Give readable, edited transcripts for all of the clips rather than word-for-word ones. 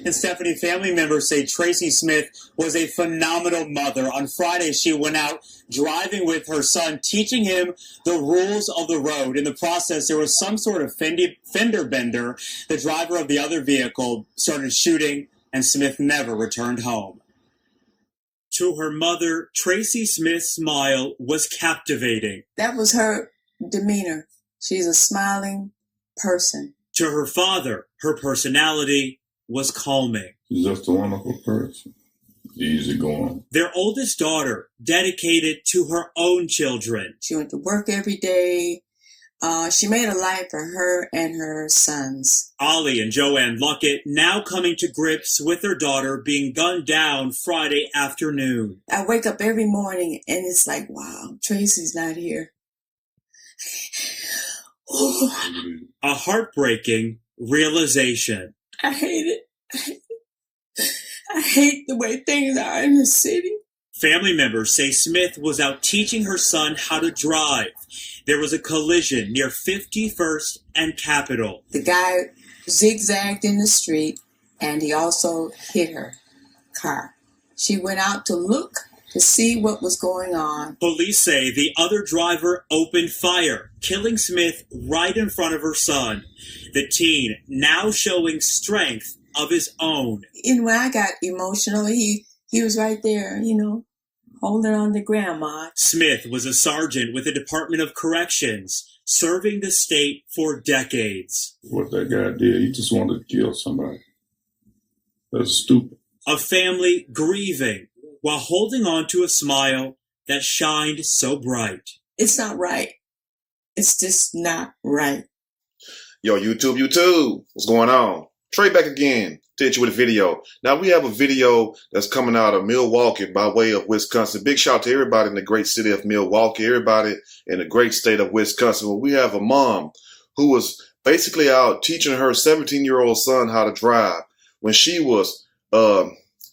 And Stephanie, family members say Tracy Smith was a phenomenal mother. On Friday, she went out driving with her son, teaching him the rules of the road. In the process, there was some sort of fender bender. The driver of the other vehicle started shooting, and Smith never returned home. To her mother, Tracy Smith's smile was captivating. That was her demeanor. She's a smiling person. To her father, her personality was calming. She's just a wonderful person. Easy going. Their oldest daughter, dedicated to her own children. She went to work every day. She made a life for her and her sons. Ollie and Joanne Luckett now coming to grips with their daughter being gunned down Friday afternoon. I wake up every morning and it's like, wow, Tracy's not here. A heartbreaking realization. I hate it. I hate the way things are in the city. Family members say Smith was out teaching her son how to drive. There was a collision near 51st and Capitol. The guy zigzagged in the street and he also hit her car. She went out to look to see what was going on. Police say the other driver opened fire, killing Smith right in front of her son. The teen now showing strength of his own. And when I got emotional, he was right there, holding on to Grandma. Smith was a sergeant with the Department of Corrections, serving the state for decades. What that guy did, he just wanted to kill somebody. That's stupid. A family grieving while holding on to a smile that shined so bright. It's not right. It's just not right. Yo, YouTube, what's going on? Trey back again to hit you with a video. Now we have a video that's coming out of Milwaukee by way of Wisconsin. Big shout out to everybody in the great city of Milwaukee, everybody in the great state of Wisconsin. Well, we have a mom who was basically out teaching her 17-year-old son how to drive when she was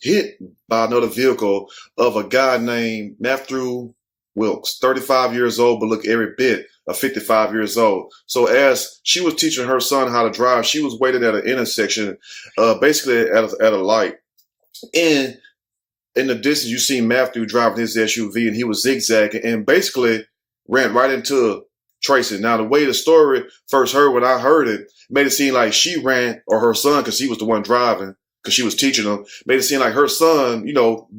hit by another vehicle of a guy named Matthew Wilkes, 35 years old, but look every bit of 55 years old. So as she was teaching her son how to drive, she was waiting at an intersection, basically at a light. And in the distance, you see Matthew driving his SUV, and he was zigzagging and basically ran right into Tracy. Now, the way the story first heard, when I heard it, made it seem like she ran, or her son, because he was the one driving, because she was teaching him, made it seem like her son,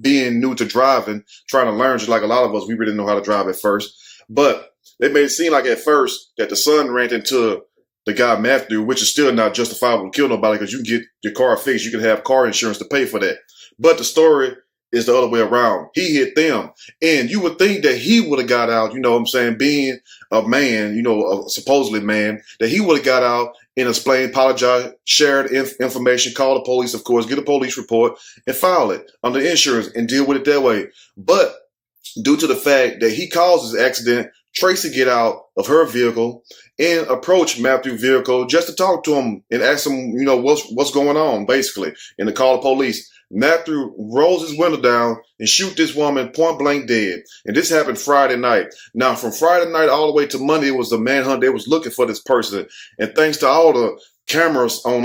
being new to driving, trying to learn, just like a lot of us, we really didn't know how to drive at first. But it made it seem like at first that the son ran into the guy Matthew, which is still not justifiable to kill nobody, because you can get your car fixed. You can have car insurance to pay for that. But the story is the other way around. He hit them. And you would think that he would have got out, being a man, a supposedly man, that he would have got out and explained, apologized, shared information, call the police, of course, get a police report, and file it under insurance and deal with it that way. But due to the fact that he caused this accident, Tracy get out of her vehicle and approach Matthew's vehicle just to talk to him and ask him, what's going on, basically, and to call the police. Matthew rolls his window down and shoot this woman point blank dead. And this happened Friday night. Now, from Friday night all the way to Monday, it was the manhunt. They was looking for this person. And thanks to all the cameras on,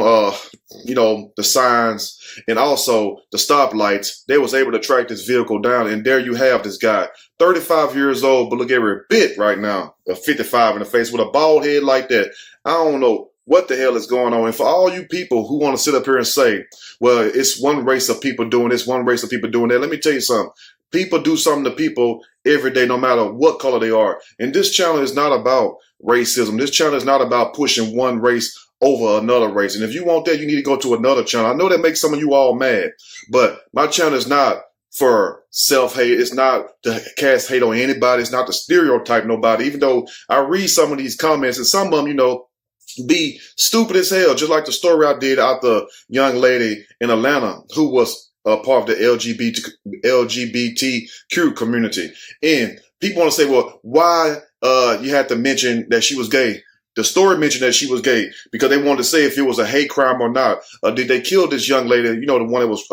the signs and also the stoplights, they was able to track this vehicle down. And there you have this guy, 35 years old, but look every bit right now, 55 in the face with a bald head like that. I don't know what the hell is going on. And for all you people who want to sit up here and say, well, it's one race of people doing this, one race of people doing that, let me tell you something. People do something to people every day, no matter what color they are. And this channel is not about racism. This channel is not about pushing one race over another race. And if you want that, you need to go to another channel. I know that makes some of you all mad, but my channel is not for self-hate. It's not to cast hate on anybody. It's not to stereotype nobody, even though I read some of these comments and some of them, be stupid as hell, just like the story I did out the young lady in Atlanta who was a part of the LGBTQ community. And people want to say, well, why you had to mention that she was gay? The story mentioned that she was gay because they wanted to say if it was a hate crime or not. Did they kill this young lady, the one that was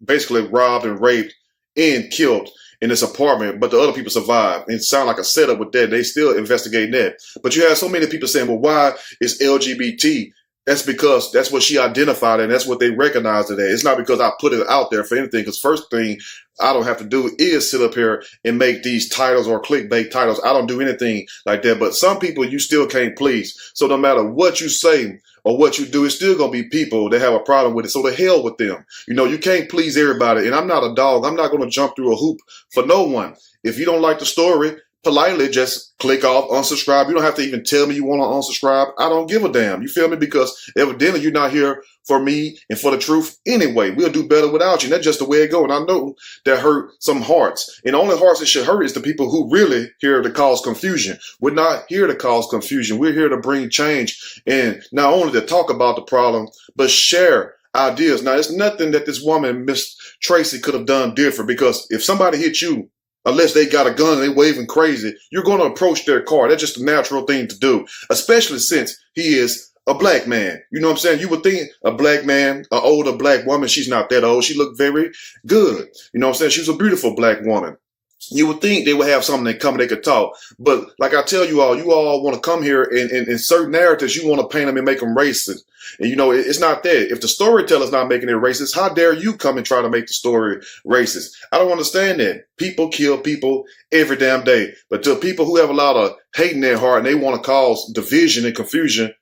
basically robbed and raped and killed in this apartment, but the other people survived. And it sounded like a setup with that. They still investigating that. But you have so many people saying, well, why is LGBT that's because that's what she identified and that's what they recognized it as. It's not because I put it out there for anything, because first thing I don't have to do is sit up here and make these titles or clickbait titles. I don't do anything like that. But some people you still can't please. So no matter what you say or what you do, it's still going to be people that have a problem with it. So the hell with them. You know, you can't please everybody. And I'm not a dog. I'm not going to jump through a hoop for no one. If you don't like the story, politely just click off, unsubscribe. You don't have to even tell me you want to unsubscribe. I don't give a damn. You feel me? Because evidently you're not here for me and for the truth anyway. We'll do better without you. And that's just the way it goes. And I know that hurt some hearts. And the only hearts that should hurt is the people who really here to cause confusion. We're not here to cause confusion. We're here to bring change. And not only to talk about the problem, but share ideas. Now, it's nothing that this woman, Miss Tracy, could have done different, because if somebody hit you, unless they got a gun and they waving crazy, you're going to approach their car. That's just a natural thing to do, especially since he is a black man. You know what I'm saying? You would think a black man, an older black woman, she's not that old. She looked very good. You know what I'm saying? She was a beautiful black woman. You would think they would have something in common, they could talk. But like I tell you all want to come here and in certain narratives, you want to paint them and make them racist. And, you know, it's not that. If the storyteller's not making it racist, how dare you come and try to make the story racist? I don't understand that. People kill people every damn day. But to people who have a lot of hate in their heart and they want to cause division and confusion,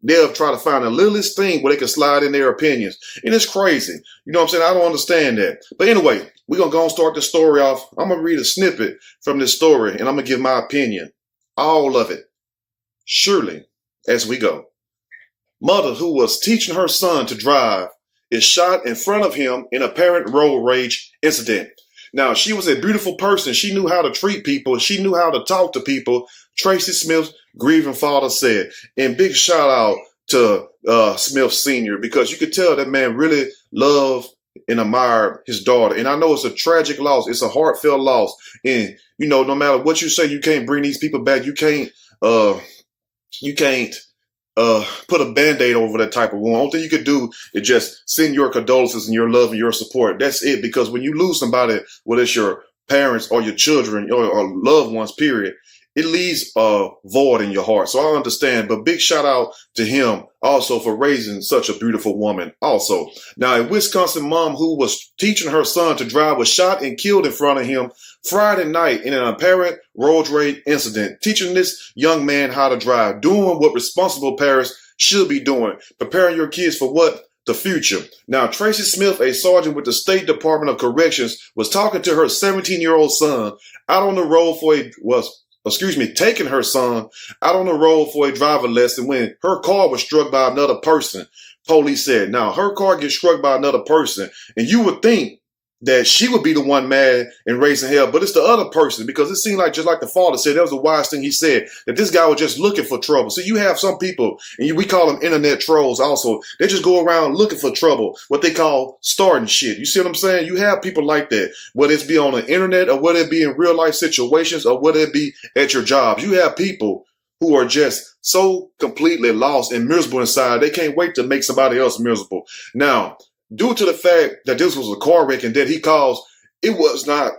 they'll try to find the littlest thing where they can slide in their opinions. And it's crazy. You know what I'm saying? I don't understand that. But anyway, we're going to go and start this story off. I'm going to read a snippet from this story, and I'm going to give my opinion. All of it. Surely, as we go. Mother who was teaching her son to drive is shot in front of him in apparent road rage incident. Now, she was a beautiful person. She knew how to treat people. She knew how to talk to people. Tracy Smith's grieving father said. And big shout out to Smith Sr., because you could tell that man really loved and admired his daughter. And I know it's a tragic loss. It's a heartfelt loss. And, you know, no matter what you say, you can't bring these people back. You can't put a Band-Aid over that type of wound. Only thing you could do is just send your condolences and your love and your support. That's it. Because when you lose somebody, whether it's your parents or your children or loved ones, period, it leaves a void in your heart. So I understand. But big shout out to him also for raising such a beautiful woman also. Now, a Wisconsin mom who was teaching her son to drive was shot and killed in front of him Friday night in an apparent road rage incident, teaching this young man how to drive, doing what responsible parents should be doing, preparing your kids for what? The future. Now, Tracy Smith, a sergeant with the State Department of Corrections, was talking to her 17-year-old son out on the road taking her son out on the road for a driver lesson when her car was struck by another person, police said. Now, her car gets struck by another person, and you would think that she would be the one mad and raising hell, but it's the other person, because it seemed like, just like the father said, that was the wise thing he said, that this guy was just looking for trouble. So you have some people, and we call them internet trolls also, they just go around looking for trouble, what they call starting shit. You see what I'm saying? You have people like that, whether it's be on the internet or whether it be in real life situations or whether it be at your jobs. You have people who are just so completely lost and miserable inside, they can't wait to make somebody else miserable. Now, due to the fact that this was a car wreck and that he caused, it was not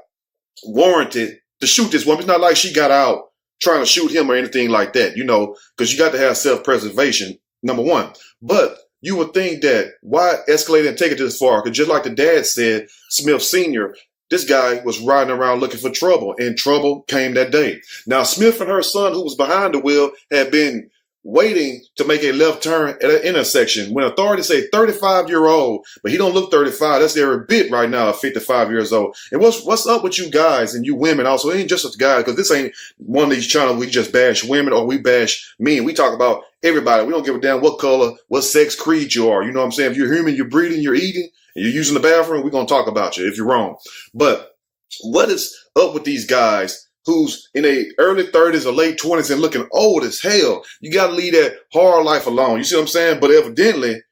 warranted to shoot this woman. It's not like she got out trying to shoot him or anything like that, you know, because you got to have self-preservation, number one. But you would think that why escalate and take it this far? Because just like the dad said, Smith Sr., this guy was riding around looking for trouble, and trouble came that day. Now, Smith and her son, who was behind the wheel, had been waiting to make a left turn at an intersection when authorities say 35-year-old, but he don't look 35. That's every bit right now of 55 years old. And what's up with you guys and you women also? It ain't just us guys, because this ain't one of these channels we just bash women or we bash men. We talk about everybody. We don't give a damn what color, what sex, creed you are. You know what I'm saying? If you're human, you're breathing, you're eating, and you're using the bathroom, we're going to talk about you if you're wrong. But what is up with these guys who's in their early 30s or late 20s and looking old as hell? You got to leave that hard life alone. You see what I'm saying? But evidently,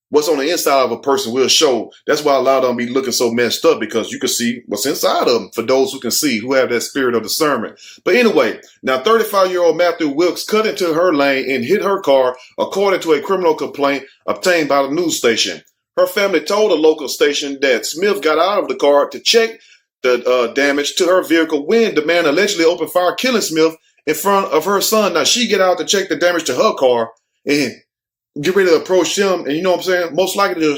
what's on the inside of a person will show. That's why a lot of them be looking so messed up, because you can see what's inside of them for those who can see, who have that spirit of discernment. But anyway, now 35-year-old Matthew Wilkes cut into her lane and hit her car, according to a criminal complaint obtained by the news station. Her family told a local station that Smith got out of the car to check the damage to her vehicle when the man allegedly opened fire, killing Smith in front of her son. Now, she get out to check the damage to her car, and get ready to approach them, and you know what I'm saying? Most likely to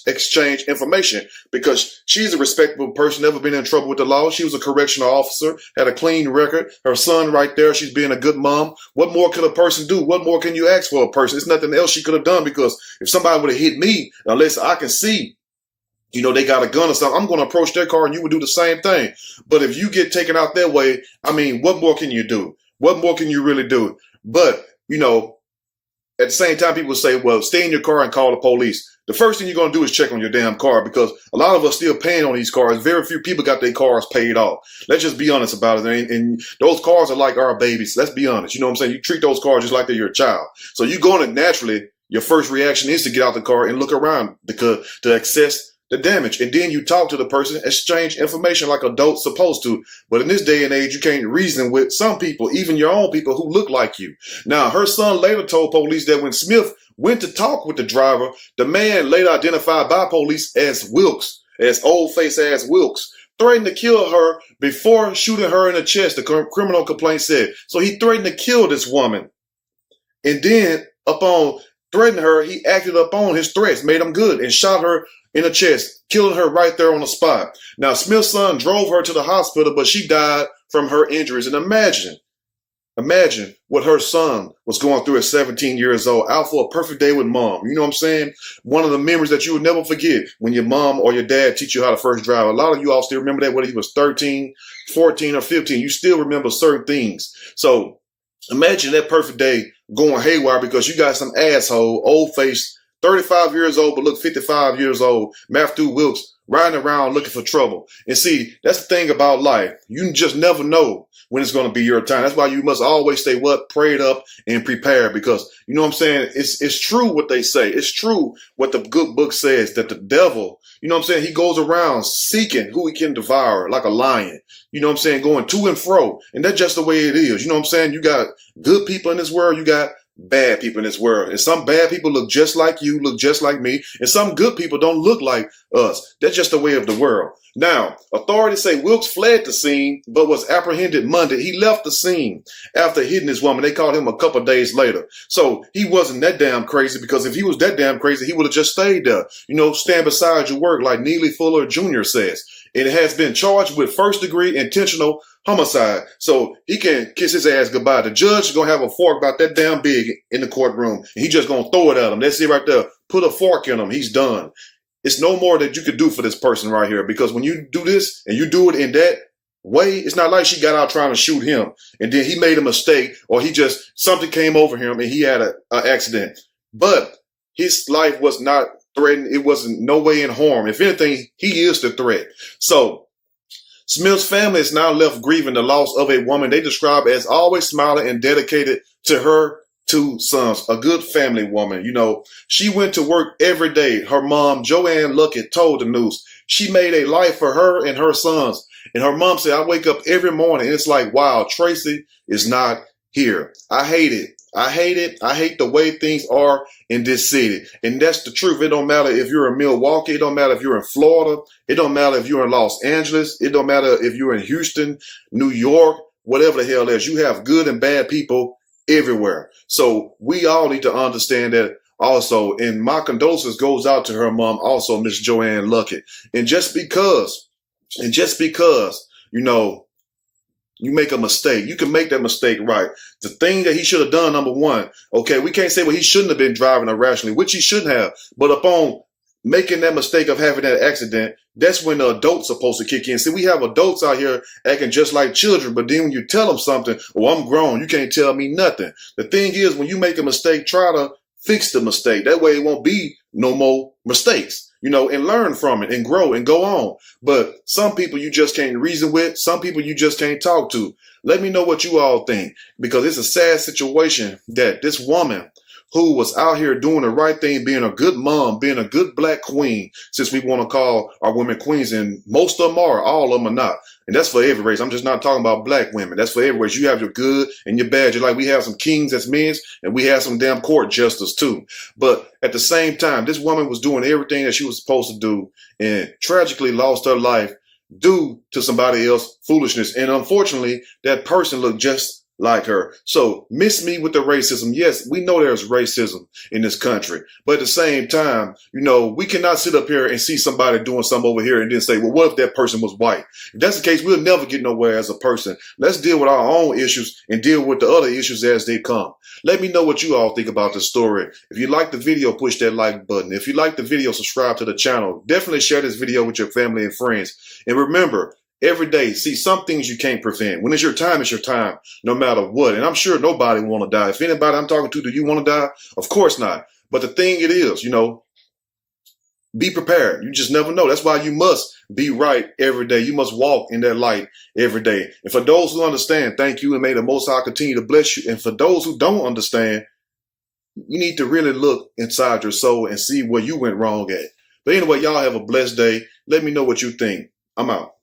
exchange information because she's a respectable person, never been in trouble with the law. She was a correctional officer, had a clean record. Her son right there, she's being a good mom. What more could a person do? What more can you ask for a person? There's nothing else she could have done because if somebody would have hit me, unless I can see, you know, they got a gun or something, I'm going to approach their car and you would do the same thing. But if you get taken out that way, I mean, what more can you do? What more can you really do? But, you know, at the same time, people say, well, stay in your car and call the police. The first thing you're going to do is check on your damn car because a lot of us still paying on these cars. Very few people got their cars paid off. Let's just be honest about it. And those cars are like our babies. Let's be honest. You know what I'm saying? You treat those cars just like they're your child. So you're going to naturally, your first reaction is to get out the car and look around because to assess the damage. And then you talk to the person, exchange information like adults supposed to. But in this day and age, you can't reason with some people, even your own people who look like you. Now, her son later told police that when Smith went to talk with the driver, the man later identified by police as Wilkes, as old face ass Wilkes, threatened to kill her before shooting her in the chest, the criminal complaint said. So he threatened to kill this woman. And then upon threatening her, he acted upon his threats, made them good, and shot her in the chest, killing her right there on the spot. Now, Smith's son drove her to the hospital, but she died from her injuries. And imagine what her son was going through at 17 years old, out for a perfect day with mom. You know what I'm saying? One of the memories that you will never forget when your mom or your dad teach you how to first drive. A lot of you all still remember that, whether he was 13, 14, or 15. You still remember certain things. So imagine that perfect day going haywire because you got some asshole, old-faced, 35 years old, but look 55 years old, Matthew Wilkes, riding around looking for trouble. And see, that's the thing about life. You just never know when it's going to be your time. That's why you must always stay prayed up and prepared because, you know what I'm saying? It's true what they say. It's true what the good book says that the devil, you know what I'm saying? He goes around seeking who he can devour like a lion. You know what I'm saying? Going to and fro. And that's just the way it is. You know what I'm saying? You got good people in this world. You got bad people in this world. And some bad people look just like you, look just like me. And some good people don't look like us. That's just the way of the world. Now, authorities say Wilkes fled the scene, but was apprehended Monday. He left the scene after hitting his woman. They caught him a couple of days later. So he wasn't that damn crazy because if he was that damn crazy, he would have just stayed there. You know, stand beside your work like Neely Fuller Jr. says. It has been charged with first-degree intentional homicide. So he can kiss his ass goodbye. The judge is going to have a fork about that damn big in the courtroom. And he just going to throw it at him. That's it right there. Put a fork in him. He's done. It's no more that you could do for this person right here. Because when you do this and you do it in that way, it's not like she got out trying to shoot him. And then he made a mistake or something came over him and he had an accident. But his life was not threatened. It wasn't no way in harm. If anything, he is the threat. So Smith's family is now left grieving the loss of a woman they describe as always smiling and dedicated to her two sons, a good family woman. You know, she went to work every day. Her mom, Joanne Luckett, told the news she made a life for her and her sons. And her mom said, I wake up every morning and it's like, wow, Tracy is not here. I hate it. I hate it. I hate the way things are in this city. And that's the truth. It don't matter if you're in Milwaukee. It don't matter if you're in Florida. It don't matter if you're in Los Angeles. It don't matter if you're in Houston, New York, whatever the hell it is. You have good and bad people everywhere. So we all need to understand that also. And my condolences goes out to her mom also, Miss Joanne Luckett. And just because, you know, you make a mistake. You can make that mistake right. The thing that he should have done, number one, okay, we can't say, well, he shouldn't have been driving irrationally, which he shouldn't have. But upon making that mistake of having that accident, that's when the adult's supposed to kick in. See, we have adults out here acting just like children, but then when you tell them something, oh, I'm grown, you can't tell me nothing. The thing is, when you make a mistake, try to fix the mistake. That way it won't be no more mistakes. You know, and learn from it and grow and go on. But some people you just can't reason with. Some people you just can't talk to. Let me know what you all think, because it's a sad situation that this woman who was out here doing the right thing, being a good mom, being a good black queen, since we want to call our women queens, and most of them are, all of them are not. And that's for every race. I'm just not talking about black women. That's for every race. You have your good and your bad. Just like we have some kings as men, and we have some damn court justice too. But at the same time, this woman was doing everything that she was supposed to do and tragically lost her life due to somebody else's foolishness. And unfortunately, that person looked just like her. So miss me with the racism. Yes, we know there's racism in this country, but at the same time, you know, we cannot sit up here and see somebody doing something over here and then say, well, what if that person was white? If that's the case, we'll never get nowhere as a person. Let's deal with our own issues and deal with the other issues as they come. Let me know what you all think about this story. If you like the video, push that like button. If you like the video, subscribe to the channel. Definitely share this video with your family and friends. And remember, every day, see, some things you can't prevent. When it's your time, no matter what. And I'm sure nobody want to die. If anybody I'm talking to, do you want to die? Of course not. But the thing it is, you know, be prepared. You just never know. That's why you must be right every day. You must walk in that light every day. And for those who understand, thank you, and may the Most High continue to bless you. And for those who don't understand, you need to really look inside your soul and see where you went wrong at. But anyway, y'all have a blessed day. Let me know what you think. I'm out.